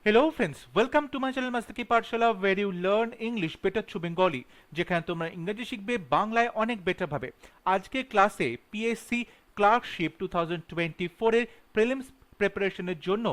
Hello friends, welcome to my channel Master Ki Pathshala where you learn English better through Bengali যেখানে তোমরা ইংরেজি শিখবে বাংলায় অনেক বেটার ভাবে। আজকে ক্লাসে পিএসসি ক্লার্কশিপ 2024 এর প্রিলিমস প্রিপারেশনের জন্য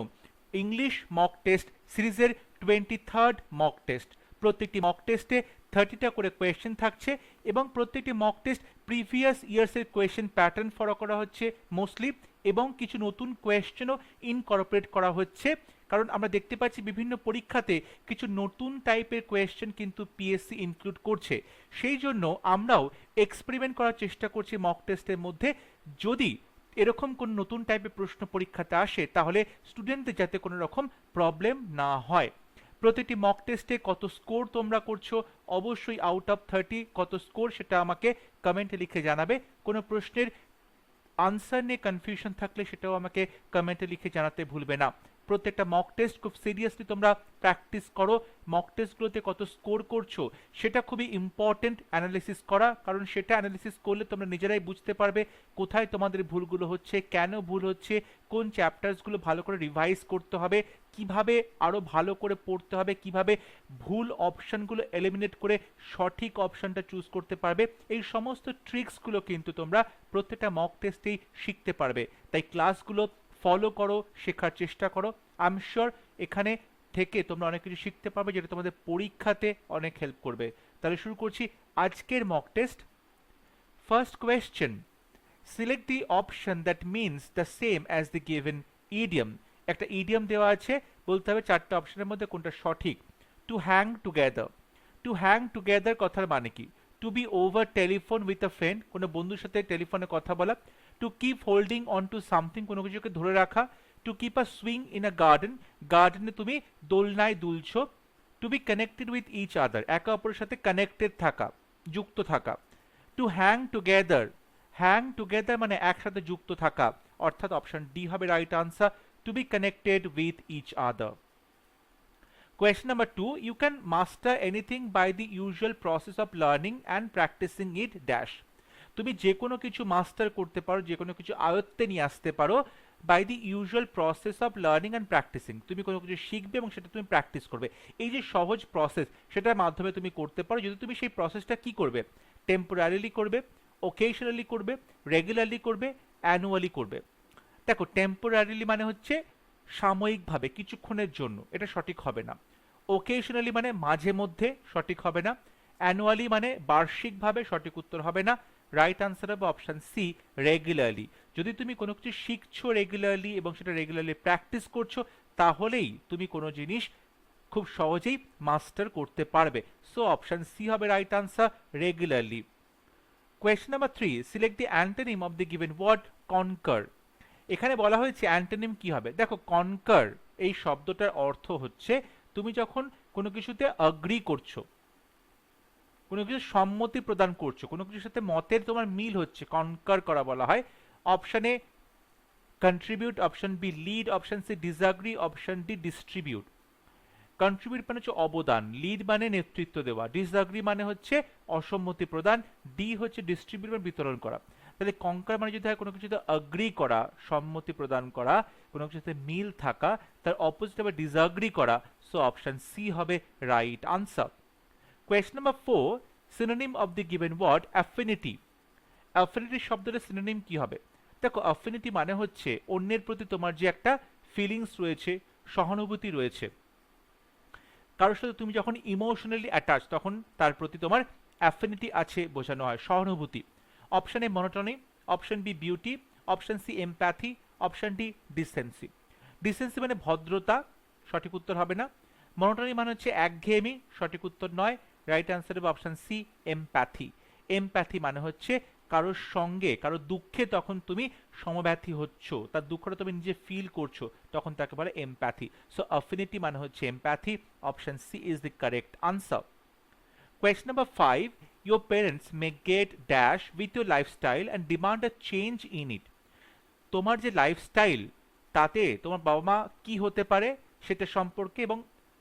ইংলিশ মক টেস্ট সিরিজের 23rd মক টেস্ট। প্রত্যেকটি মক টেস্টে 30টা করে কোয়েশ্চেন থাকছে এবং প্রত্যেকটি মক টেস্ট প্রিভিয়াস ইয়ার্সের কোয়েশ্চেন প্যাটার্ন ফলো করা হচ্ছে মোস্টলি, এবং কিছু নতুন কোয়েশ্চেনও ইনকর্পোরেট করা হচ্ছে, কারণ আমরা দেখতে পাচ্ছি বিভিন্ন পরীক্ষাতে কিছু নতুন টাইপের কোয়েশ্চেন কিন্তু পিএসসি ইনক্লুড করছে। সেই জন্য আমরাও এক্সপেরিমেন্ট করার চেষ্টা করছি মক টেস্টের মধ্যে, যদি এরকম কোন নতুন টাইপের প্রশ্ন পরীক্ষাতে আসে তাহলে স্টুডেন্টদের যাতে কোনো রকম প্রবলেম না হয়। প্রতিটি মক টেস্টে কত স্কোর তোমরা করছো, অবশ্যই আউট অফ 30 কত স্কোর সেটা আমাকে কমেন্টে লিখে জানাবে। কোনো প্রশ্নের আনসার নিয়ে কনফিউশন থাকলে সেটাও আমাকে কমেন্টে লিখে জানাতে ভুলবে না। প্রত্যেকটা মক টেস্ট খুব সিরিয়াসলি তোমরা প্র্যাকটিস করো। মক টেস্টগুলোতে কত স্কোর করছো সেটা খুবই ইম্পর্টেন্ট অ্যানালিসিস করা, কারণ সেটা অ্যানালিসিস করলে তোমরা নিজেরাই বুঝতে পারবে কোথায় তোমাদের ভুলগুলো হচ্ছে, কেন ভুল হচ্ছে, কোন চ্যাপ্টার্সগুলো ভালো করে রিভাইজ করতে হবে, কিভাবে আরও ভালো করে পড়তে হবে, কিভাবে ভুল অপশানগুলো এলিমিনেট করে সঠিক অপশানটা চুজ করতে পারবে। এই সমস্ত ট্রিক্সগুলো কিন্তু তোমরা প্রত্যেকটা মক টেস্টেই শিখতে পারবে। তাই ক্লাসগুলো ফলো করো, শেখার চেষ্টা করো। আই এম শিওর এখানে থেকে তোমরা অনেক কিছু শিখতে পারবে যেটা তোমাদের পরীক্ষাতে অনেক হেল্প করবে। তাহলে শুরু করছি আজকের mock test. First question, select the option that means the same as the given idiom. একটা ইডিয়ম দেওয়া আছে, বলতে হবে চারটে অপশনের মধ্যে কোনটা সঠিক। To hang together, to hang together কথার মানে কি? To be over telephone with a friend, কোনো বন্ধুর সাথে টেলিফোনে কথা বলা। To keep holding on to something, কোনো কিছুকে ধরে রাখা। To keep a swing in a garden, গার্ডেনে তুমি দোলনায় দুলছো। To be connected with each other, একে অপরের সাথে কানেক্টেড থাকা, যুক্ত থাকা। To hang together, hang together মানে একসাথে যুক্ত থাকা, অর্থাৎ অপশন ডি হবে right answer, to be connected with each other. Question number 2, you can master anything by the usual process of learning and practicing it dash. তুমি যে কোনো কিছু মাস্টার করতে পারো, যে কোনো কিছু আয়ত্তে নিয়ে আসতে পারো by the usual process of learning and practising. তুমি কোনো কিছু শিখবে এবং সেটা তুমি প্র্যাকটিস করবে। এই যে সহজ প্রসেস, সেটার মাধ্যমে তুমি করতে পারো যদি তুমি সেই প্রসেসটা কি করবে, টেম্পোরারিলি করবে, ওকেশনালি করবে, রেগুলারলি করবে, অ্যানুয়ালি করবে। দেখো, টেম্পোরারিলি মানে হচ্ছে সাময়িকভাবে কিছুক্ষণের জন্য, এটা সঠিক হবে না। ওকেশনালি মানে মাঝে মধ্যে, সঠিক হবে না। অ্যানুয়ালি মানে বার্ষিকভাবে, সঠিক উত্তর হবে না। রাইট আনসার হবে অপশন সি, রেগুলারলি। যদি তুমি কোনো কিছু শিখছো রেগুলারলি এবং সেটা রেগুলারলি প্র্যাকটিস করছো, তাহলেই তুমি কোনো জিনিস খুব সহজেই মাস্টার করতে পারবে। সো অপশন সি হবে right answer, regularly. Question number 3, select the antonym of the given word conquer. এখানে বলা হয়েছে অ্যান্টোনিম কি হবে। দেখো, কনকার এই শব্দটার অর্থ হচ্ছে তুমি যখন কোনো কিছুতে অ্যাগ্রি করছো, কোনো কিছু সম্মতি প্রদান করছো, কোনো কিছুর সাথে মতের তোমার মিল হচ্ছে, কনকার করা বলা হয়। Option A contribute, option B lead, option C disagree, option D distribute. Contribute মানে হচ্ছে অবদান, লিড মানে নেতৃত্ব দেওয়া, ডিসঅ্যাগ্রি মানে হচ্ছে অসম্মতি প্রদান, ডি হচ্ছে ডিস্ট্রিবিউট মানে বিতরণ করা। তাহলে কনকার মানে যদি হয় কোনো কিছুতে অ্যাগ্রি করা, সম্মতি প্রদান করা, কোনো কিছুতে মিল থাকা, তার অপোজিট হবে ডিসঅ্যাগ্রি করা। সো অপশন সি হবে right answer. Question number 4, synonym of the given word affinity. Affinity শব্দটার সিনোনিম কি হবে? দেখো, অ্যাফিনিটি মানে হচ্ছে অন্যের প্রতি তোমার যে একটা ফিলিংস রয়েছে, সহানুভূতি রয়েছে। কারোর সাথে তুমি যখন ইমোশনালি অ্যাটাচ, তখন তার প্রতি তোমার অ্যাফিনিটি আছে বোঝানো হয়, সহানুভূতি। Option A monotony, option B beauty, option C empathy, option D decency. Decency মানে ভদ্রতা, সঠিক উত্তর হবে না। মনোটনি মানে হচ্ছে একঘেয়েমি, সঠিক উত্তর নয়। রাইট অ্যান্সার হবে অপশন সি এমপ্যাথি। এমপ্যাথি মানে হচ্ছে কারোর সঙ্গে, কারোর দুঃখে তখন তুমি সমব্যথী হচ্ছ, তার দুঃখটা তুমি নিজে ফিল করছো, তখন তাকে বলে এমপ্যাথি। সো অ্যাফিনিটি মানে হচ্ছে empathy. Option C is the correct answer. Question number 5, your parents may get dash with your lifestyle and demand a change in it. তোমার যে লাইফস্টাইল, তাতে তোমার বাবা মা কি হতে পারে সেটা সম্পর্কে, এবং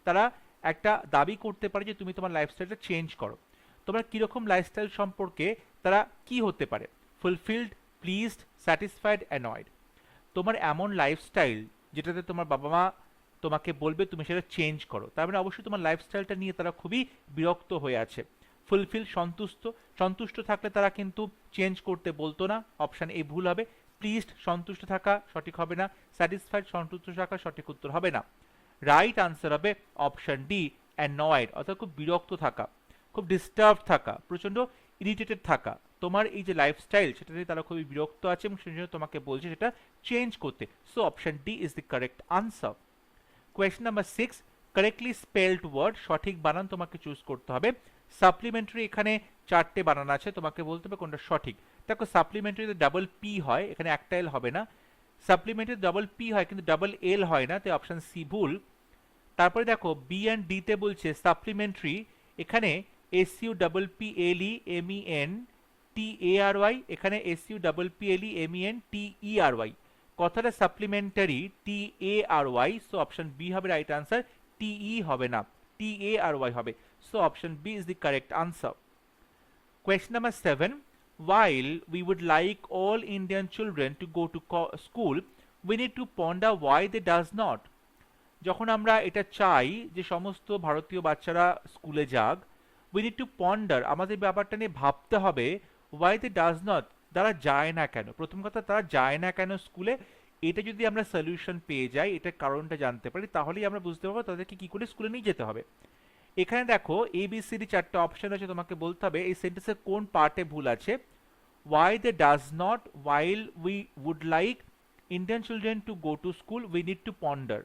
তারা একটা দাবি করতে পারে যে তুমি তোমার লাইফস্টাইলটা চেঞ্জ করো। তোমার কীরকম লাইফস্টাইল সম্পর্কে তারা কি হতে পারে? Fulfilled, pleased, satisfied, annoyed. তোমার এমন লাইফস্টাইল যেটাতে তোমার বাবা মা তোমাকে বলবে তুমি সেটা চেঞ্জ করো, তার মানে অবশ্যই তোমার লাইফস্টাইলটা নিয়ে তারা খুবই বিরক্ত হয়ে আছে। ফুলফিল, সন্তুষ্ট, সন্তুষ্ট থাকলে তারা কিন্তু চেঞ্জ করতে বলতো না, অপশান এ ভুল হবে। প্লিজড, সন্তুষ্ট থাকা সঠিক হবে না। স্যাটিসফাইড, সন্তুষ্ট থাকা সঠিক উত্তর হবে না। রাইট আনসার হবে অপশন ডি, অ্যানয়েড, অর্থাৎ খুব বিরক্ত থাকা, খুব ডিস্টার্ব থাকা, প্রচন্ড ইরিটেটেড থাকা। তোমার এই যে লাইফস্টাইল সেটা নিয়ে তারা খুবই বিরক্ত আছে এবং সেই জন্য তোমাকে বলছে সেটা চেঞ্জ করতে। So option D is the correct answer. Question number 6, correctly spelled word, সঠিক বানান তোমাকে চুজ করতে হবে। সাপ্লিমেন্টারি, এখানে 4টে বানান আছে, তোমাকে বলতে হবে কোনটা সঠিক। দেখো সাপ্লিমেন্টারিতে ডাবল পি হয়, এখানে একটা এল হবে না। সাপ্লিমেন্টারি ডাবল পি হয় কিন্তু ডাবল এল হয় না, তাই অপশন সি ভুল। তারপরে দেখো বি অ্যান্ড ডিতে বলছে সাপ্লিমেন্টারি, এখানে S U double P L E M E N T A R Y, এখানে S U double P L E M E N T E R Y, কথাটা supplementary T A R Y. So option B হবে right answer, T E হবে না, T A R Y হবে। So option B is the correct answer. Question number 7. While we would like all Indian children to go to school, we need to ponder why they does not. যখন আমরা এটা চাই যে সমস্ত ভারতীয় বাচ্চারা স্কুলে যাক, we need to ponder, আমাদের ব্যাপারটা নিয়ে ভাবতে হবে, why they does not, তারা যায় না কেন। প্রথম কথা, তারা যায় না কেন স্কুলে, এটা যদি আমরা সলিউশন পেয়ে যাই, এটার কারণটা জানতে পারি, তাহলেই আমরা বুঝতে পারবো তাদেরকে কি করে স্কুলে নিয়ে যেতে হবে। এখানে দেখো এবিসিডি 4টে অপশন আছে, তোমাকে বলতে হবে এই সেন্টেন্সের কোন পার্টে ভুল আছে। Why they does not, while we would like Indian children to go to school, we need to ponder.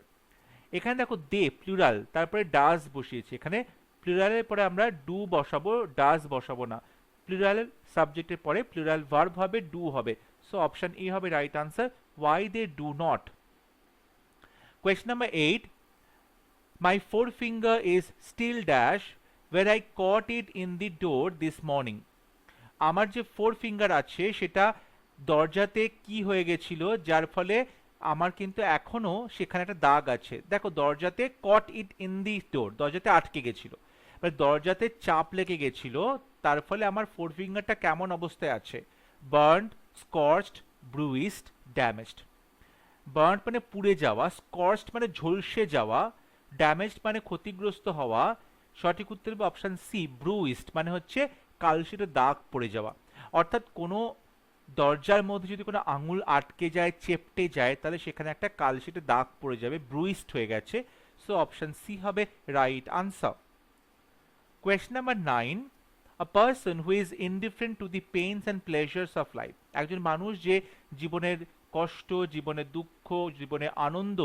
এখানে দেখো দে প্লুরাল, তারপরে ডাজ বসিয়েছি, এখানে প্লুরালের পরে আমরা ডু বসাবো, ডাজ বসাবো না। প্লুরাল সাবজেক্টের পরে প্লুরাল ভার্ব হবে, ডু হবে। সো অপশন এ হবে right answer, why they do not. Question number 8, my forefinger is still dash where I caught it in the door this morning. আমার যে ফোর ফিঙ্গার আছে সেটা দরজাতে কি হয়ে গেছিল, যার ফলে আমার কিন্তু এখনো সেখানে একটা দাগ আছে। দেখো দরজাতে কট ইট ইন দি ডোর, দরজাতে আটকে গেছিল, মানে দরজাতে চাপ লেগে গেছিল, তার ফলে আমার ফোর ফিঙ্গারটা কেমন অবস্থায় আছে, বার্নড, স্কর্চড, ব্রুইসড, ড্যামেজড। বার্নড মানে পুড়ে যাওয়া, স্কর্চড মানে ঝলসে যাওয়া, ড্যামেজড মানে ক্ষতিগ্রস্ত হওয়া। সঠিক উত্তর হবে অপশন সি, ব্রুইসড মানে হচ্ছে কালশিটে দাগ পড়ে যাওয়া। অর্থাৎ কোনো দরজার মধ্যে যদি কোনো আঙুল আটকে যায়, চেপটে যায়, তাহলে সেখানে একটা কালশিটে দাগ পড়ে যাবে, ব্রুইসড হয়ে গেছে। সো অপশন সি হবে right answer. Question number 9, a person who is indifferent to the pains and pleasures of life, একজন মানুষ যে জীবনের কষ্ট, জীবনের দুঃখ, জীবনের আনন্দ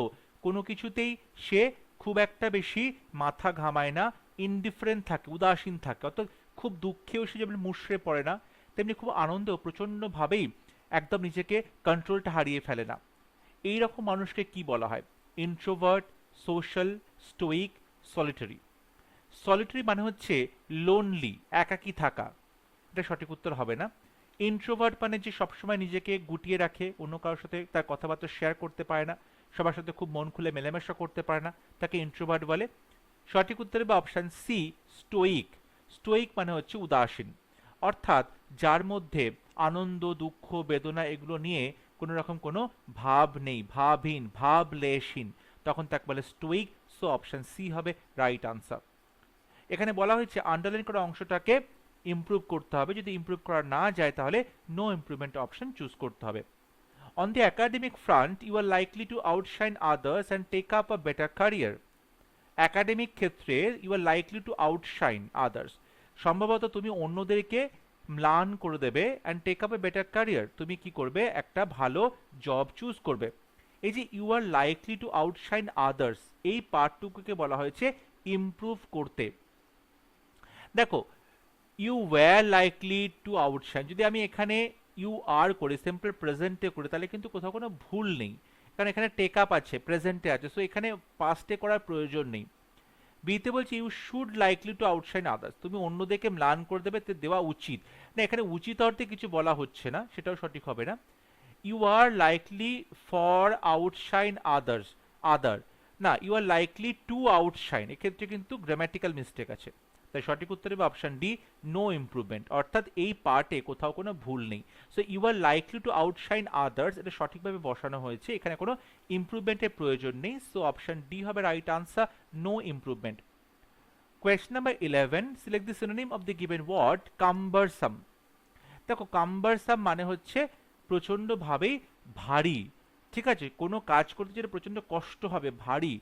কোনো কিছুতেই সে খুব একটা বেশি মাথা ঘামায় না, ইনডিফারেন্ট থাকে, উদাসীন থাকে, অর্থাৎ খুব দুঃখেও সে যেমন মুষড়ে পড়ে না, তেমনি খুব আনন্দেও প্রচণ্ডভাবেই একদম নিজেকে কন্ট্রোলটা হারিয়ে ফেলে না। এই রকম মানুষকে কি বলা হয়? Introvert, social, Stoic, solitary. Solitary মানে হচ্ছে লোনলি, একাকী থাকা, এটা সঠিক উত্তর হবে না। ইন্ট্রোভার্ট মানে যে সবসময় নিজেকে গুটিয়ে রাখে, অন্য কারোর সাথে তার কথাবার্তা শেয়ার করতে পারে না, সবার সাথে খুব মন খুলে মেলামেশা করতে পারে না, তাকে ইন্ট্রোভার্ট বলে। সঠিক উত্তর হবে অপশন সি, স্টোইক। স্টোইক মানে হচ্ছে উদাসীন, অর্থাৎ যার মধ্যে আনন্দ, দুঃখ, বেদনা এগুলো নিয়ে কোনো রকম কোনো ভাব নেই, ভাবহীন, ভাবলেশহীন, তখন তাকে বলে স্টোইক। সো অপশন সি হবে রাইট আনসার। এখানে বলা হয়েছে আন্ডারলাইন করা অংশটাকে ইমপ্রুভ করতে হবে, যদি ইমপ্রুভ করা না যায় তাহলে নো ইমপ্রুভমেন্ট অপশন চুজ করতে হবে। On the academic front, you are likely to outshine others and take up a better career. Academic ক্ষেত্রে you are likely to outshine others, সম্ভবত তুমি অন্যদেরকে ম্লান করে দেবে, and take up a better career, তুমি কি করবে, একটা ভালো জব চুজ করবে। এই যে you are likely to outshine others, এই পার্টটুকুকে বলা হয়েছে ইমপ্রুভ করতে। দেখো you were likely to outshine, যদি আমি এখানে ইউ আর করে সিম্পল প্রেজেন্টে করে, তাহলে কিন্তু কোথাও কোনো ভুল নেই, কারণ এখানে টেক আপ আছে, প্রেজেন্টে আছে, সো এখানে পাস্টে করার প্রয়োজন নেই। বিতে বলছে you should likely to outshine others, তুমি অন্যদেরকে ম্লান করে দেবে, দেওয়া উচিত না, এখানে উচিত অর্থে কিছু বলা হচ্ছে না, সেটাও সঠিক হবে না। You are likely for outshine other, না, you are likely to outshine, এক্ষেত্রে কিন্তু গ্রামাটিক্যাল মিস্টেক আছে। তাই সঠিক উত্তর হবে অপশন ডি, নো ইমপ্রুভমেন্ট, অর্থাৎ এই পার্টে কোথাও কোনো ভুল নেই। So you are likely to outshine others, এটা সঠিকভাবে বসানো হয়েছে, এখানে কোনো ইমপ্রুভমেন্টের প্রয়োজন নেই। সো অপশন ডি হবে right answer, no improvement. Question number 11, select the synonym of the given word cumbersome. দেখো কাম্বারসাম মানে হচ্ছে প্রচণ্ডভাবেই ভারী, ঠিক আছে, কোনো কাজ করতে যেটা প্রচণ্ড কষ্ট হবে, ভারী,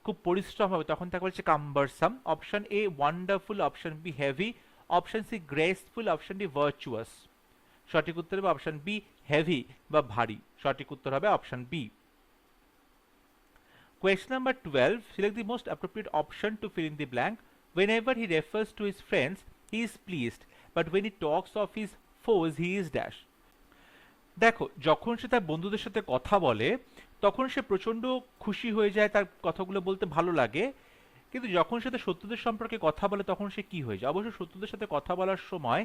খুব পরিশ্রম হবে, তখন তাকে বলছে cumbersome. Option A wonderful, option B heavy, option C graceful, option D virtuous. সঠিক উত্তর হবে অপশন বি, হেভি বা ভারী। সঠিক উত্তর হবে option B. Question number 12, select the most appropriate option to fill in the blank. Whenever he refers to his friends, he is pleased, but when he talks of his foes, he is dash. দেখো যখন সে তার বন্ধুদের সাথে কথা বলে তখন সে প্রচণ্ড খুশি হয়ে যায়, তার কথাগুলো বলতে ভালো লাগে, কিন্তু যখন সে তার শত্রুদের সম্পর্কে কথা বলে তখন সে কি হয়ে যায়? অবশ্য শত্রুদের সাথে কথা বলার সময়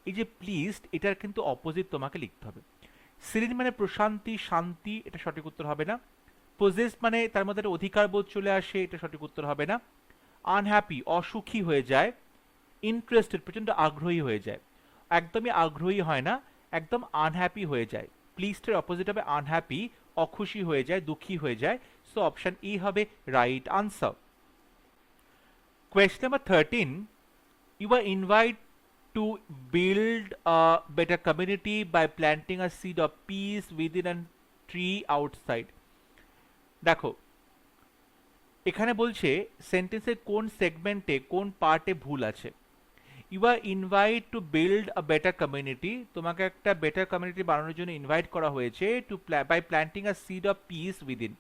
এই যে প্লিজড, এটার কিন্তু অপোজিট তোমাকে লিখতে হবে। সিরিন মানে প্রশান্তি, শান্তি, এটা সঠিক উত্তর হবে না। পজেসড মানে তার মধ্যে একটা অধিকার বোধ চলে আসে, এটা সঠিক উত্তর হবে না। আনহ্যাপি অসুখী হয়ে যায়। ইন্টারেস্টেড প্রচণ্ড আগ্রহী হয়ে যায়, একদমই আগ্রহী হয় না, একদম আনহ্যাপি হয়ে যায়। প্লিজডের অপোজিট হবে আনহ্যাপি, অখুশি হয়ে যায়, দুঃখী হয়ে যায়। সো অপশন ই হবে right answer. Question number 13, you are invited to build a better community by planting a seed of peace within a tree outside. দেখো এখানে বলছে সেন্টেন্সের কোন সেগমেন্টে কোন পার্টে ভুল আছে। You are invite to build a better community, তোমাকে একটা বেটার কমিউনিটি বানানোর জন্য ইনভাইট করা হয়েছে, to by planting a seed of peace within,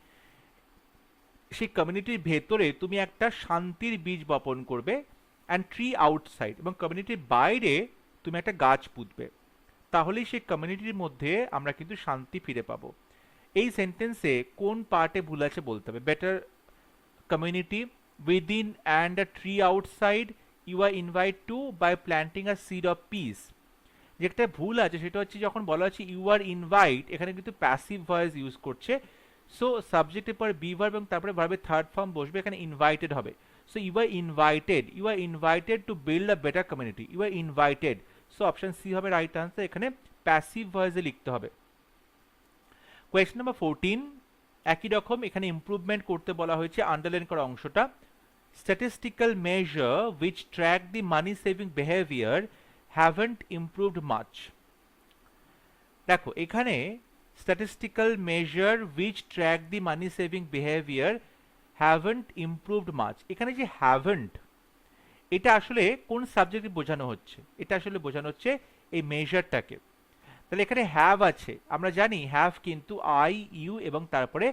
সেই কমিউনিটির ভেতরে তুমি একটা শান্তির বীজ বপন করবে, অ্যান্ড ট্রি আউটসাইড, এবং কমিউনিটির বাইরে তুমি একটা গাছ পুঁতবে, তাহলেই সেই কমিউনিটির মধ্যে আমরা কিন্তু শান্তি ফিরে পাবো। এই সেন্টেন্সে কোন পার্টে ভুল আছে বলতে হবে। Better community, within and a tree outside, you are invite to by planting a seed of peace. যেটা ভুল আছে সেটা হচ্ছে যখন বলা হচ্ছে ইউ আর ইনভাইট, এখানে কিন্তু প্যাসিভ ভয়েস ইউজ করছে। সো সাবজেক্টের পরে বি ভার্ব এবং তারপরে ভার্বের থার্ড ফর্ম বসবে, এখানে ইনভাইটেড হবে। So you are invited to build a better community, you are invited. So option C হবে রাইট আনসার, এখানে প্যাসিভ ভয়েসে লিখতে হবে। কোয়েশ্চেন নাম্বার 14, একই রকম এখানে ইমপ্রুভমেন্ট করতে বলা হয়েছে, আন্ডারলাইন করা অংশটা। Statistical measure which track the money saving behaviour haven't improved much. দেখো এখানে statistical measure which track the money saving behavior haven't improved much, এখানে যে haven't, এটা আসলে কোন সাবজেক্টে বোঝানো হচ্ছে? এটা আসলে বোঝানো হচ্ছে এই মেজারটাকে। তাহলে এখানে হ্যাভ আছে, আমরা জানি হ্যাভ কিন্তু আই ইউ এবং তারপরে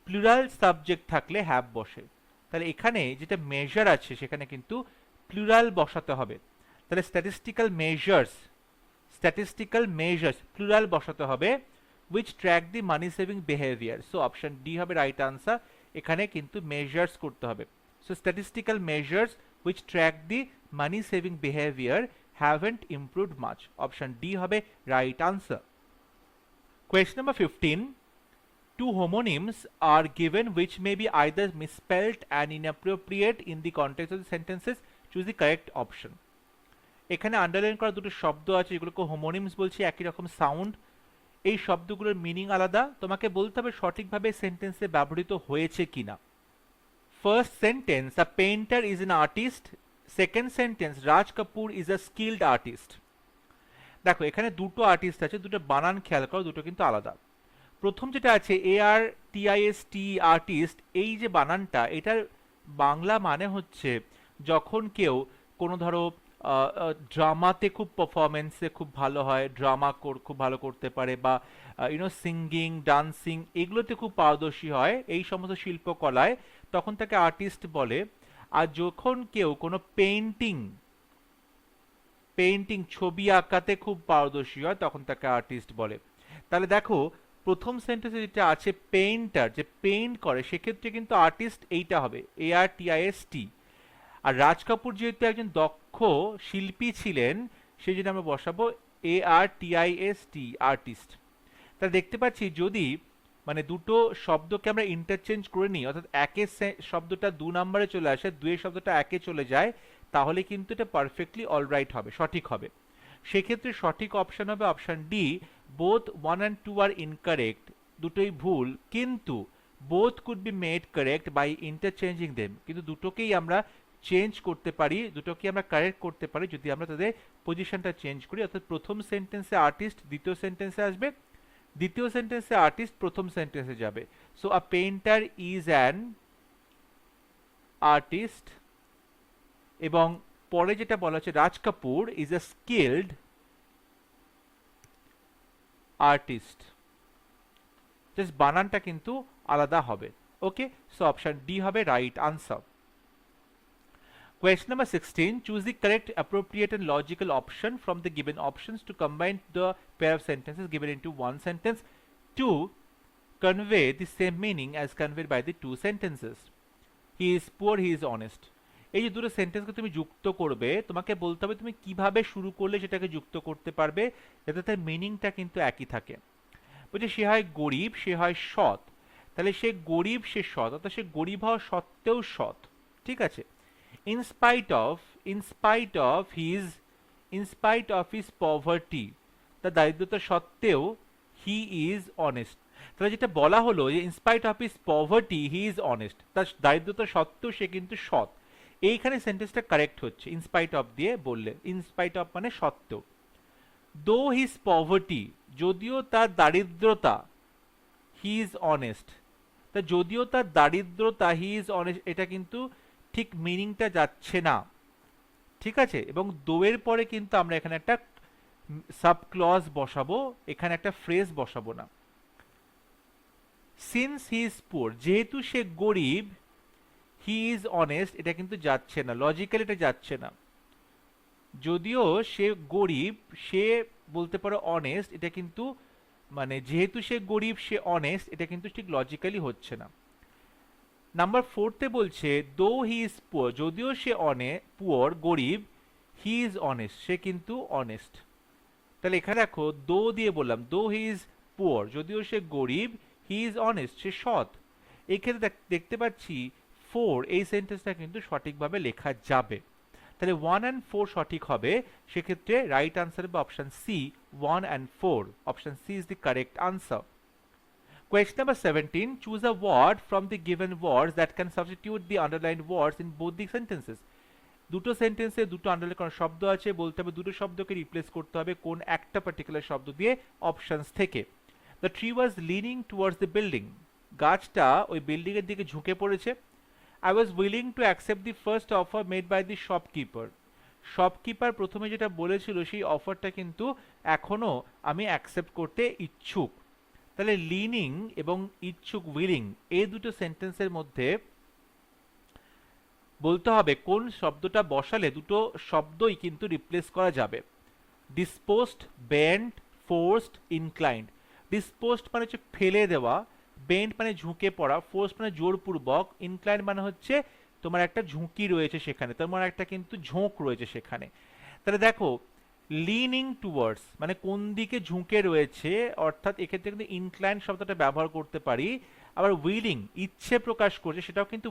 প্লুরাল সাবজেক্ট থাকলে হ্যাভ বসে, তাহলে এখানে যেটা মেজার আছে সেখানে কিন্তু প্লুরাল বসাতে হবে। তাহলে স্ট্যাটিস্টিক্যাল মেজার্স প্লুরাল বসাতে হবে, which track the money saving behavior. So option D হবে right answer, এখানে কিন্তু measures করতে হবে। So statistical measures which track the money saving behavior haven't improved much. Option D হবে right answer. Question number 15, two homonyms are given which may be either misspelled and inappropriate in the context of the sentences. Choose the correct option. এখানে underline করা দুটো শব্দ আছে, যেগুলোকে হোমোনিমস বলছি, একই রকম সাউন্ড, এই শব্দগুলোর মিনিং আলাদা, তোমাকে বলতে হবে সঠিকভাবে সেন্টেন্সে ব্যবহৃত হয়েছে কিনা। First sentence, a painter is an artist. Second sentence, Raj Kapoor is a skilled artist. দেখো এখানে দুটো আর্টিস্ট আছে, দুটো বানান খেয়াল করো, দুটো কিন্তু আলাদা। প্রথম যেটা আছে ARTIST আর্টিস্ট, এই যে বানানটা, এটার বাংলা মানে হচ্ছে যখন কেউ কোনো ধরো ড্রামাতে খুব পারফরমেন্সে খুব ভালো হয়, ড্রামা খুব ভালো করতে পারে, বা সিঙ্গিং, ডান্সিং, এগুলোতে খুব পারদর্শী হয়, এই সমস্ত শিল্পকলায়, তখন তাকে আর্টিস্ট বলে। আর যখন কেউ কোনো পেইন্টিং ছবি আঁকাতে খুব পারদর্শী হয়, তখন তাকে আর্টিস্ট বলে। তাহলে দেখো প্রথম সেন্টেন্সে যেটা আছে পেইন্টার, যে পেইন্ট করে, সেক্ষেত্রে কিন্তু আর্টিস্ট এইটা হবে ARTIST। আর রাজ কাপুর যেহেতু একজন দক্ষ শিল্পী ছিলেন, সেই জন্য আমরা বসাবো ARTIST আর্টিস্ট। তাহলে দেখতে পাচ্ছি যদি মানে দুটো শব্দকে আমরা ইন্টারচেঞ্জ করে নিই, অর্থাৎ একের শব্দটা 2 নম্বরে চলে আসে, 2 এর শব্দটা 1-এ চলে যায়, তাহলে কিন্তু এটা পারফেক্টলি অলরাইট হবে, সঠিক হবে। সেক্ষেত্রে সঠিক অপশন হবে option D, both 1 and 2 are incorrect, দুটোই ভুল, কিন্তু both could be made correct by interchanging them, কিন্তু দুটোকেই আমরা চেঞ্জ করতে পারি, দুটোকে আমরা কারেক্ট করতে পারি যদি আমরা তাদের পজিশনটা চেঞ্জ করি। অর্থাৎ প্রথম সেন্টেন্সে আর্টিস্ট দ্বিতীয় সেন্টেন্সে আসবে, দ্বিতীয় সেন্টেন্সে আর্টিস্ট প্রথম সেন্টেন্সে যাবে। So a painter is an artist, এবং পরে যেটা বলা হচ্ছে Raj Kapoor is a skilled artist, just বানানটা কিন্তু আলাদা হবে। ওকে, সো অপশন ডি হবে right answer. Question number 16. Choose the correct, appropriate and logical option from the given options to combine the pair of sentences given into one sentence to convey the same meaning as conveyed by the two sentences. He is poor, he is honest. এই যে দুটো সেন্টেন্সকে তুমি যুক্ত করবে, তোমাকে বলতে হবে তুমি কিভাবে শুরু করলে সেটাকে যুক্ত করতে পারবে যাতে তার মিনিংটা কিন্তু একই থাকে। বলছে সে হয় গরিব, সে হয় সৎ, তাহলে সে গরিব সে সৎ, অর্থাৎ সে গরিব হওয়া সত্ত্বেও সৎ, ঠিক আছে। in spite of his poverty, তার দারিদ্রতা সত্ত্বেও he is honest। তাহলে যেটা বলা হলো যে in spite of his poverty he is honest, তার দারিদ্রতা সত্ত্বেও সে কিন্তু সৎ, এইখানে সেন্টেন্সটা কারেক্ট হচ্ছে in spite of দিয়ে বললে, in spite of মানে সত্ত্বেও। though his poverty, যদিও তার দারিদ্রতা, he is honest, তা যদিও তার দারিদ্রতা he is honest, এটা কিন্তু ঠিক মিনিংটা যাচ্ছে না, ঠিক আছে। এবং দোয়ের পরে কিন্তু আমরা এখানে একটা সাব ক্লজ বসাবো, এখানে একটা ফ্রেজ বসাবো না। সিন্স হি ইজ পুয়ার, যেহেতু সে গরিব, হি ইজ অনেস্ট, এটা কিন্তু যাচ্ছে না, লজিক্যালি এটা যাচ্ছে না। যদিও সে গরিব, সে বলতে পারো অনেস্ট, এটা কিন্তু মানে যেহেতু সে গরিব সে অনেস্ট, এটা কিন্তু ঠিক লজিক্যালি হচ্ছে না। নাম্বার 4 বলছে দো হি ইজ পুয়ার, যদিও সে পুয়ার গরিব, হি ইজ অনেস্ট, সে কিন্তু অনেস্ট। তাহলে এখানে দেখো দো দিয়ে বললাম, দো হি ইজ পুয়ার, যদিও সে গরিব, হি ইজ অনেস্ট, সে সৎ। এক্ষেত্রে দেখতে পাচ্ছি 4, এই সেন্টেন্সটা কিন্তু সঠিকভাবে লেখা যাবে। তাহলে 1 and 4 সঠিক হবে, সেক্ষেত্রে রাইট আনসার হবে option C, 1 and 4। Option C is the correct answer. Question number 17. Choose a word from the given words that can substitute the underlined words in both the sentences. দুটো সেন্টেন্সে দুটো underline করা শব্দ আছে, বলতে হবে দুটো শব্দকে রিপ্লেস করতে হবে কোন একটা পার্টিকুলার শব্দ দিয়ে অপশনস থেকে। The tree was leaning towards the building. গাছটা ওই বিল্ডিং এর দিকে ঝুঁকে পড়েছে। I was willing to accept the first offer made by the shopkeeper. Shopkeeper প্রথমে যেটা বলেছিল সেই অফারটা কিন্তু এখনো আমি অ্যাকসেপ্ট করতে ইচ্ছুক। তাহলে লিনিং এবং ইচ্ছুক উইলিং, এই দুটো সেন্টেন্সের মধ্যে বলতে হবে কোন শব্দটা বসালে দুটো শব্দই কিন্তু রিপ্লেস করা যাবে। Disposed, bent, forced, inclined. Disposed মানে হচ্ছে ফেলে দেওয়া, বেন্ট মানে ঝুঁকে পড়া, ফোর্স মানে জোরপূর্বক, ইনক্লাইন্ড মানে হচ্ছে তোমার একটা ঝুঁকি রয়েছে সেখানে, তোমার একটা কিন্তু ঝোঁক রয়েছে সেখানে। তাহলে দেখো লিনিং টুয়ার্ডস মানে কোন দিকে ঝুঁকে রয়েছে, অর্থাৎ এক্ষেত্রে কিন্তু ইনক্লাইন শব্দটা ব্যবহার করতে পারি। আবার উইলিং ইচ্ছে প্রকাশ করছে, সেটাও কিন্তু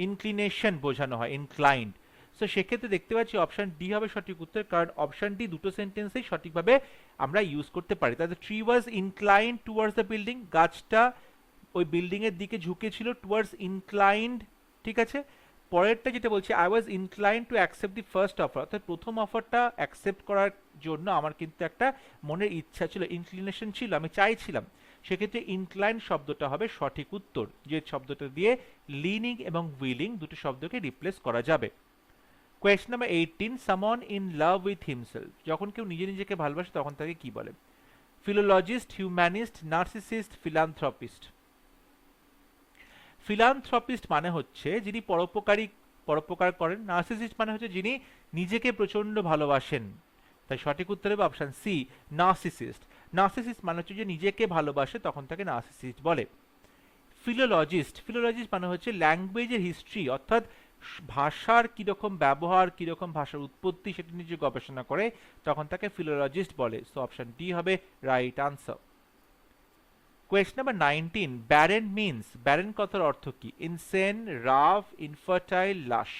ইনক্লিনেশন বোঝানো হয়, ইনক্লাইন্ড। সো সেক্ষেত্রে দেখতে পাচ্ছি অপশন ডি হবে সঠিক উত্তর, কারণ অপশন ডি দুটো সেন্টেন্সেই সঠিকভাবে আমরা ইউজ করতে পারি। তাহলে tree was inclined towards the building, গাছটা ওই বিল্ডিং এর দিকে ঝুঁকে ছিল, টুয়ার্ডস ইনক্লাইন্ড, ঠিক আছে। পরেরটা যেটা বলছি I was inclined to accept the first offer, অর্থাৎ প্রথম অফারটা অ্যাকসেপ্ট করার জন্য আমার কিন্তু একটা মনের ইচ্ছা ছিল, ইনক্লিনেশন ছিল, আমি চাইছিলাম। সেক্ষেত্রে ইনক্লাইন শব্দটা হবে সঠিক উত্তর, যে শব্দটা দিয়ে লিনিং এবং উইলিং দুটো শব্দকে রিপ্লেস করা যাবে। Question number 18, someone in love with himself, যখন কেউ নিজে নিজেকে ভালোবাসে তখন তাকে কি বলে? ফিলোলজিস্ট, হিউম্যানিস্ট, নার্সিসিস্ট, ফিলান্থ্রপিস্ট। ফিলান্থ্রপিস্ট মানে হচ্ছে যিনি পরোপকার করেন। নার্সিসিস্ট মানে হচ্ছে যিনি নিজেকে প্রচন্ড ভালোবাসেন। তাই সঠিক উত্তর হবে অপশন সি, নার্সিসিস্ট। নার্সিসিস্ট মানে হচ্ছে যে নিজেকে ভালোবাসে তখন তাকে নার্সিসিস্ট বলে। ফিলোলজিস্ট মানে হচ্ছে ল্যাঙ্গুয়েজের হিস্ট্রি, অর্থাৎ ভাষার কিরকম ব্যবহার, কিরকম ভাষার উৎপত্তি সেটা নিয়ে যে গবেষণা করে তখন তাকে ফিলোলজিস্ট বলে। সো অপশন ডি হবে right answer. Question number 19, barren means, barren কথার অর্থ কি? ইনসেন, রাফ, ইনফার্টাইল, লাশ।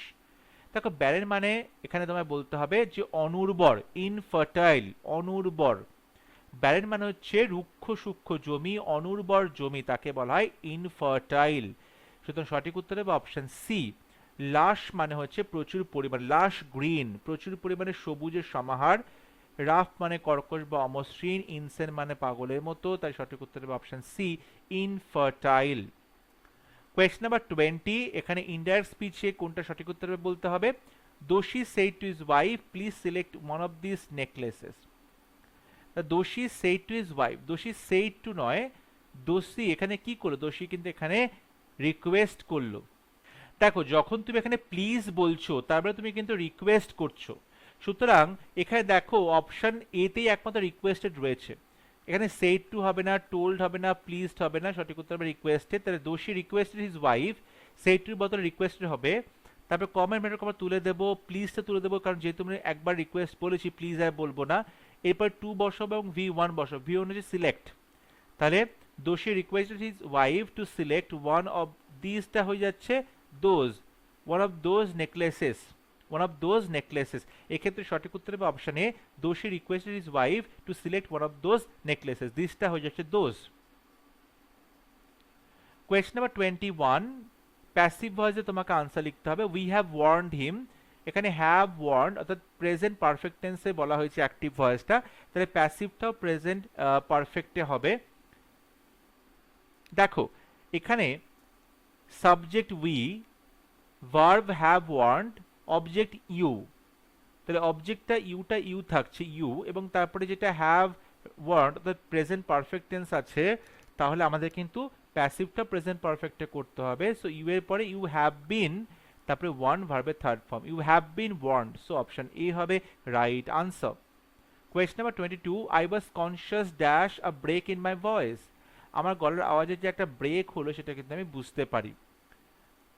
দেখো ব্যারেন মানে এখানে তোমায় বলতে হবে যে অনুর্বর, ইনফার্টাইল, অনুর্বর। ব্যারেন মানে হচ্ছে রুক্ষ সূক্ষ্ম জমি, অনুর্বর জমি, তাকে বলা হয় ইনফার্টাইল। সুতরাং সঠিক উত্তর হবে অপশন সি। লাশ মানে হচ্ছে প্রচুর পরিমাণ, লাশ গ্রিন, প্রচুর পরিমাণে সবুজের সমাহার। রাফ মানে কর্কশ বা অমসৃণ, ইনসেন মানে পাগলের মতো, তাই সঠিক উত্তর হবে option C, infertile. Question number 20, এখানে ইনডাইরেক্ট স্পিচে কোনটা সঠিক উত্তর হবে বলতে হবে। দোষী said to his wife, please select one of these necklaces. দোষী said to his wife, দোষী said to নয়, দোষী এখানে কি করলো, দোষী কিন্তু এখানে রিকোয়েস্ট করলো। দেখো যখন তুমি এখানে প্লিজ বলছো তারপরে তুমি কিন্তু রিকোয়েস্ট করছো, সুতরাং এখানে দেখো অপশন এতেই একমাত্র রিকোয়েস্টেড রয়েছে। এখানে সেড টু হবে না, টোল্ড হবে না, প্লিজড হবে না, সঠিক উত্তর হবে রিকোয়েস্টেড। তাহলে Doshi requested his wife, shed টুর বদলে রিকোয়েস্টেড হবে। তারপরে কমেন্ট মেটার কমা তুলে দেবো, প্লিজটা তুলে দেবো, কারণ যেহেতু আমি একবার রিকোয়েস্ট বলেছি প্লিজ আর বলবো না। এরপর টু বসাবো এবং V1 বসাবো, V1 হচ্ছে সিলেক্ট। তাহলে Doshi requested his wife to select one of দিসটা হয়ে যাচ্ছে those, one of those necklaces, one of those necklaces. এক্ষেত্রে সঠিক উত্তর হবে option A, Doshi requested his wife to select one of those necklaces, দিসটা হয়ে যাচ্ছে দোজ। কোয়েশ্চন নাম্বার 21, প্যাসিভ ভয়েসে তোমাকে আনসার লিখতে হবে। উই হ্যাভ ওয়ার্নড হিম, এখানে হ্যাভ ওয়ার্নড অর্থাৎ প্রেজেন্ট পারফেক্ট টেন্সে বলা হয়েছে অ্যাক্টিভ ভয়েসটা, তাহলে প্যাসিভটাও প্রেজেন্ট পারফেক্টে হবে। দেখো এখানে subject we, verb have warned, object you, তাহলে অবজেক্টটা ইউটা ইউ থাকছে ইউ, এবং তারপরে যেটা হ্যাভ ওয়ার্নড অর্থাৎ প্রেজেন্ট পারফেক্ট টেন্স আছে, তাহলে আমাদের কিন্তু প্যাসিভটা প্রেজেন্ট পারফেক্টে করতে হবে। সো ইউ এর পরে ইউ হ্যাভ বিন, তারপরে ওয়ার্ন ভার্বের third form, you have been warned, so option A হবে right answer. Question number 22, I was conscious dash a break in my voice, আমার গলার আওয়াজে যে একটা ব্রেক হলো সেটা কিন্তু আমি বুঝতে পারি।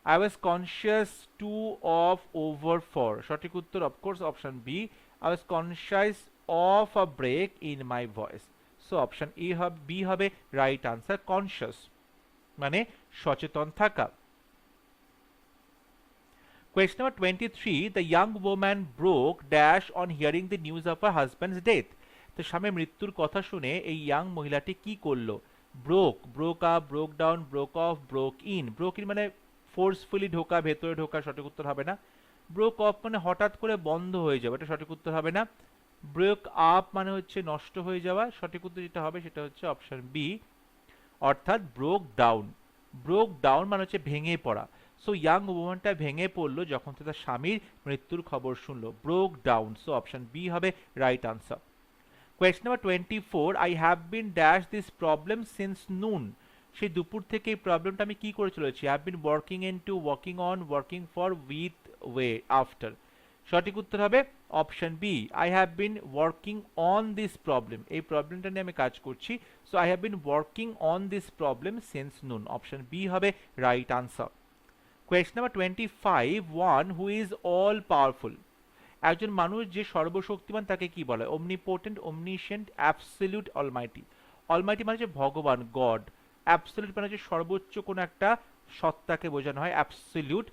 I was conscious to of over for, সঠিক উত্তর of course option B, I was conscious of a break in my voice, so option A হবে, বি হবে রাইট আনসার, কনসিয়াস মানে সচেতন থাকা। Question number 23, the young woman broke dash on hearing the news of her husband's death, তো স্বামীর মৃত্যুর কথা শুনে এই ইয়াং মহিলাটি কি করলো। Broke, broke up, broke down, broke of, broke in. Broke in মানে ফোর্সফুলি ঢোকা, ভেতরে ঢোকা, সঠিক উত্তর হবে না। ব্রোক অফ মানে হঠাৎ করে বন্ধ হয়ে যাবে, এটা সঠিক উত্তর হবে না। ব্রোক আপ মানে হচ্ছে নষ্ট হয়ে যাওয়া, সঠিক উত্তর যেটা হবে সেটা হচ্ছে অপশন বি, অর্থাৎ ব্রোক ডাউন। ব্রোক ডাউন মানে হচ্ছে ভেঙে পড়া, সো ইয়াং ওম্যানটা ভেঙে পড়লো যখন তার স্বামীর মৃত্যুর খবর শুনলো, broke down, so option B হবে right answer. Question number 24, I have been dash this problem since noon, সেই দুপুর থেকে এই প্রবলেমটা আমি কি করে চলেছি। Have been working into, working on, working for, with, way, after, সঠিক উত্তর হবে option B, I have been working on this problem, এই প্রবলেমটা নিয়ে আমি কাজ করছি, so I have been working on this problem since noon, option B হবে right answer. Question number 25, one who is all powerful, একজন মানুষ যে সর্বশক্তিমান তাকে কি বলে। omnipotent, omniscient, absolute, almighty, almighty মানে হচ্ছে ভগবান, গড। অ্যাবসলিউট মানে হচ্ছে সর্বোচ্চ কোন একটা সত্তাকে বোঝানো হয়, অ্যাবসলিউট।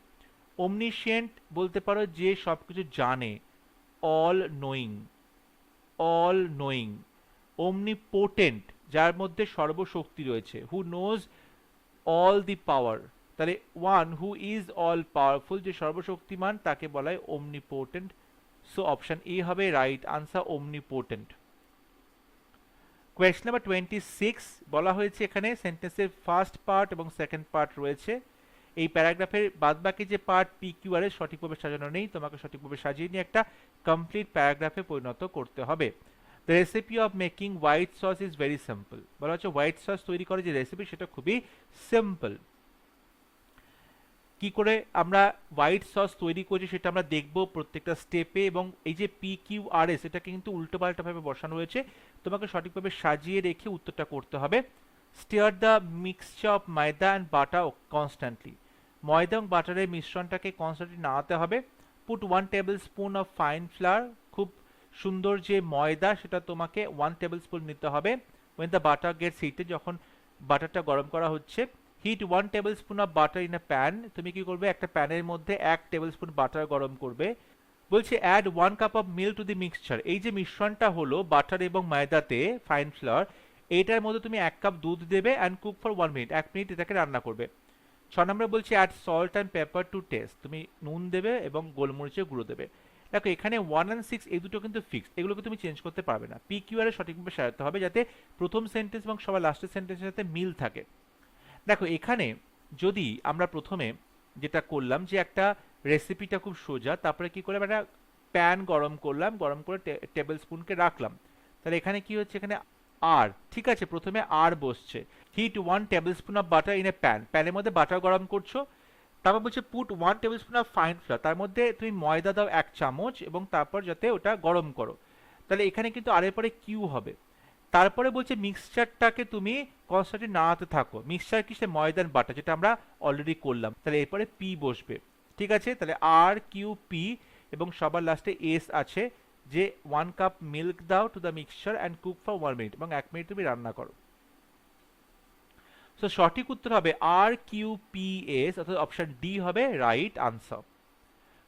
omniscient বলতে পারো যে সবকিছু জানে, all knowing, all knowing. omnipotent যার মধ্যে সর্বশক্তি রয়েছে, হু নোজ অল দি পাওয়ার, তাহলে one who is all powerful যে সর্বশক্তিমান তাকে বলা হয় omnipotent, সো অপশন এ হবে right answer, omnipotent। Question number 26, বলা হয়েছে এখানে সেন্টেন্সের ফার্স্ট পার্ট এবং সেকেন্ড পার্ট রয়েছে, এই প্যারাগ্রাফের বাদবাকি যে পার্ট পি কিউ আর এর সঠিকভাবে সাজানো নেই, তোমাকে সঠিকভাবে সাজিয়ে নিয়ে একটা কমপ্লিট প্যারাগ্রাফে পরিণত করতে হবে। The recipe of making white sauce is very simple, বলা হচ্ছে হোয়াইট সস তৈরি করে যে রেসিপি সেটা খুবই সিম্পল। কি করে আমরা হোয়াইট সস তৈরি করছি সেটা আমরা দেখব প্রত্যেকটা স্টেপে, এবং এই যে পি কিউ আর এস এটাকে কিন্তু উল্টোপাল্টাভাবে বসানো হয়েছে, তোমাকে সঠিকভাবে সাজিয়ে রেখে উত্তরটা করতে হবে। স্টিয়ার দ্য মিক্সচার অফ ময়দা অ্যান্ড বাটার কনস্ট্যান্টলি, ময়দা এবং বাটারের মিশ্রণটাকে কনস্ট্যান্টলি নাড়াতে হবে। Put 1 tablespoon of fine flower, খুব সুন্দর যে ময়দা সেটা তোমাকে 1 টেবিল স্পুন নিতে হবে। When the butter gets heated, যখন বাটারটা গরম করা হচ্ছে, heat 1 tablespoon of butter in a pan, তুমি কি করবে, একটা প্যানের মধ্যে 1 টেবিল স্পুন বাটার গরম করবে। বলছে add 1 cup of milk to the mixture, এই যে মিশ্রণটা হলো বাটার এবং ময়দাতে ফাইন ফ্লাওয়ার, এইটার মধ্যে তুমি 1 কাপ দুধ দেবে and cook for 1 minute, 1 minute এটাকে রান্না করবে। 6 নম্বরে বলছে add salt and pepper to taste, তুমি নুন দেবে এবং গোলমরিচের গুঁড়ো দেবে। দেখো এখানে 1 and 6 এই দুটো কিন্তু ফিক্সড, এগুলোকে তুমি চেঞ্জ করতে পারবে না। PQR এর সঠিকভাবে সাজাতে হবে যাতে প্রথম সেন্টেন্স এবং সবার লাস্টের সেন্টেন্সের সাথে মিল থাকে। দেখো এখানে যদি আমরা প্রথমে যেটা করলাম যে একটা রেসিপিটা খুব সোজা, তারপরে কি করলাম, একটা প্যান গরম করলাম, গরম করে টেবিল স্পুনকে রাখলাম, তাহলে এখানে কি হচ্ছে, এখানে আর, ঠিক আছে, প্রথমে আর বসছে। Heat 1 tablespoon of butter in a pan, প্যানের মধ্যে বাটার গরম করছো, তারপর বলছে put 1 tablespoon of fine flour, তার মধ্যে তুমি ময়দা দাও 1 চামচ এবং তারপর যাতে ওটা গরম করো, তাহলে এখানে কিন্তু আর এর পরে কিউ হবে। তারপরে বলছে মিক্সচারটাকে তুমি কনস্ট্যান্টলি নাড়াতে থাকো, মিক্সচার কি, সে ময়দান বাটা যেটা আমরা অলরেডি করলাম, তাহলে এরপরে পি বসবে, ঠিক আছে, তাহলে আর কিউ পি এবং সবার লাস্টে এস আছে যে 1 কাপ মিল্ক দাও to the mixture and cook for 1 minute, এবং 1 মিনিট তুমি রান্না করো। সো সঠিক উত্তর হবে আর কিউ পি এস, অর্থাৎ অপশন ডি হবে right answer.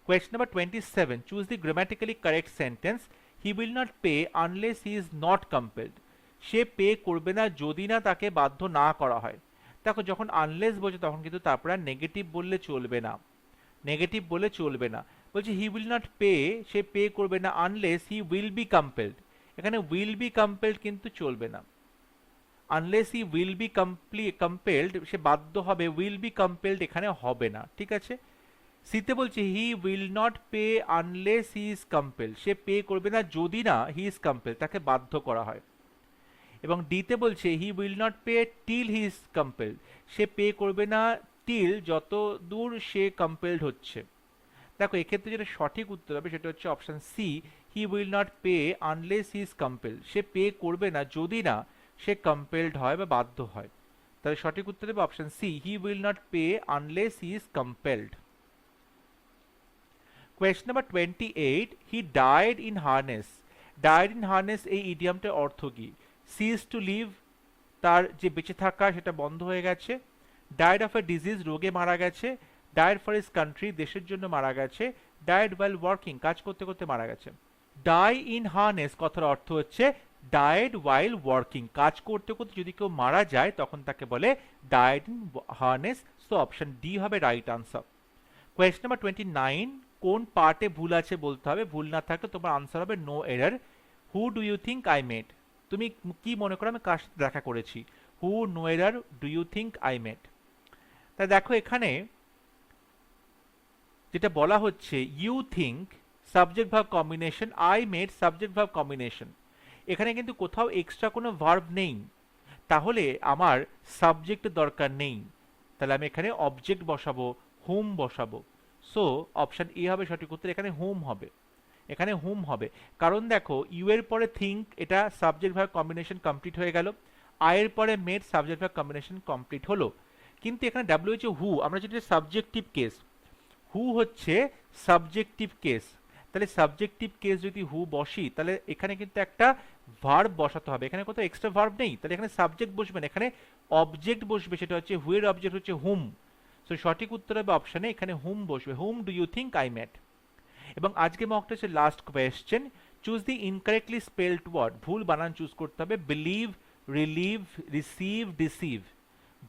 Question number 27, choose the grammatically correct sentence, he will not pay unless he is not compelled, সে পে করবে না যদি না তাকে বাধ্য না করা হয়। দেখো যখন আনলেস বলছে তখন কিন্তু তারপরে আর নেগেটিভ বললে চলবে না, নেগেটিভ বলে চলবে না। বলছে হি উইল নট পে, সে পে করবে না, unless he will be compelled, এখানে উইল বি কম্পেলড কিন্তু চলবে না, unless he will be compelled, সে বাধ্য হবে, উইল বি কম্পেলড এখানে হবে না, ঠিক আছে। সিতে বলছে he will not pay unless he is compelled, সে পে করবে না যদি না হি ইজ কম্পেলড, তাকে বাধ্য করা হয়। এবং ডিতে বলছে he will not pay till he is compelled, সে পে করবে না টিল যত দূর সে কম্পেলড হচ্ছে। দেখো এক্ষেত্রে যেটা সঠিক উত্তর হবে সেটা হচ্ছে option C, he will not pay unless he is compelled, সে পে করবে না যদি না সে কম্পেলড হয় বা বাধ্য হয়, তাহলে সঠিক উত্তর হবে option C, he will not pay unless he is compelled. Question number 28, he died in harness, died in harness এই ইডিয়ামটার অর্থ কি, সিজ টু লিভ, তার যে বেঁচে থাকা সেটা বন্ধ হয়ে গেছে, ডাইড অফ এ ডিজিজ, রোগে মারা গেছে, ডাইড ফর হিজ কান্ট্রি, দেশের জন্য মারা গেছে, ডাইড ওয়াইল ওয়ার্কিং, কাজ করতে করতে মারা গেছে। ডাই ইন হার্নেস কথার অর্থ হচ্ছে ডাইড ওয়াইল ওয়ার্কিং, কাজ করতে করতে যদি কেউ মারা যায় তখন তাকে বলে died in harness, so option D হবে রাইট আনসার। কোয়েশ্চন নাম্বার 29, কোন পার্টে ভুল আছে বলতে হবে, ভুল না থাকলে তোমার আনসার হবে no error. Who do you think I met, তুমি কি মনে করো আমি কার সাথে দেখা করেছি, who no error do you think I met. তাই দেখো এখানে যেটা বলা হচ্ছে you think subject verb combination, I met subject verb combination, এখানে কিন্তু কোথাও এক্সট্রা কোনো ভার্ব নেই, তাহলে আমার সাবজেক্টের দরকার নেই, তাহলে আমি এখানে অবজেক্ট বসাবো, হুম বসাবো, সো অপশন এ হবে সঠিক উত্তর, এখানে হুম হবে, এখানে হুম হবে, কারণ দেখো ইউ এর পরে থিঙ্ক, এটা সাবজেক্ট ভার্ব কম্বিনেশন কমপ্লিট হয়ে গেল, আই এর পরে মেট সাবজেক্ট ভার্ব কম্বিনেশন কমপ্লিট হলো, কিন্তু এখানে ডাব্লিউ হচ্ছে হু, আমরা যেটা সাবজেক্টিভ কেস, হু হচ্ছে সাবজেক্টিভ কেস, তাহলে সাবজেক্টিভ কেস যদি হু বসি তাহলে এখানে কিন্তু একটা ভার্ব বসাতে হবে, এখানে কোথাও এক্সট্রা ভার্ব নেই, তাহলে এখানে সাবজেক্ট বসবে না, এখানে অবজেক্ট বসবে, সেটা হচ্ছে হু এর অবজেক্ট হচ্ছে হুম, সো সঠিক উত্তর হবে অপশনে এখানে হুম বসবে, whom do you think I met. এবং আজকে মকটা হচ্ছে last question, choose the incorrectly spelled word, ভুল বানান চুজ করতে হবে, বিলিভ, রিলিভ, রিসিভ, ডিসিভ,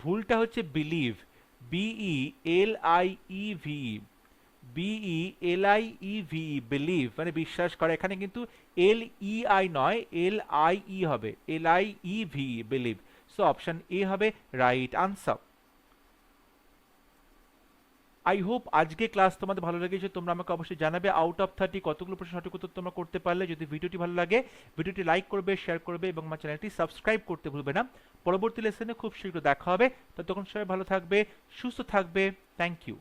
ভুলটা হচ্ছে believe, B E L I E V, B E L I E V, believe মানে বিশ্বাস করা, এখানে কিন্তু এল ই আই নয়, এল আই ই হবে, এল I E V, believe, so option A হবে রাইট আনসার। আই হোপ আজকে ক্লাস তোমাদের ভালো লেগেছে, তোমরা আমাকে অবশ্যই জানাবে আউট অফ 30 কতগুলো প্রশ্ন সঠিক উত্তর তোমরা করতে পারলে। যদি ভিডিওটি ভালো লাগে ভিডিওটি লাইক করবে, শেয়ার করবে এবং আমার চ্যানেলটি সাবস্ক্রাইব করতে ভুলবে না। পরবর্তী লেসনে খুব শীঘ্র দেখা হবে, ততক্ষণ সবাই ভালো থাকবে, সুস্থ থাকবে, থ্যাংক ইউ।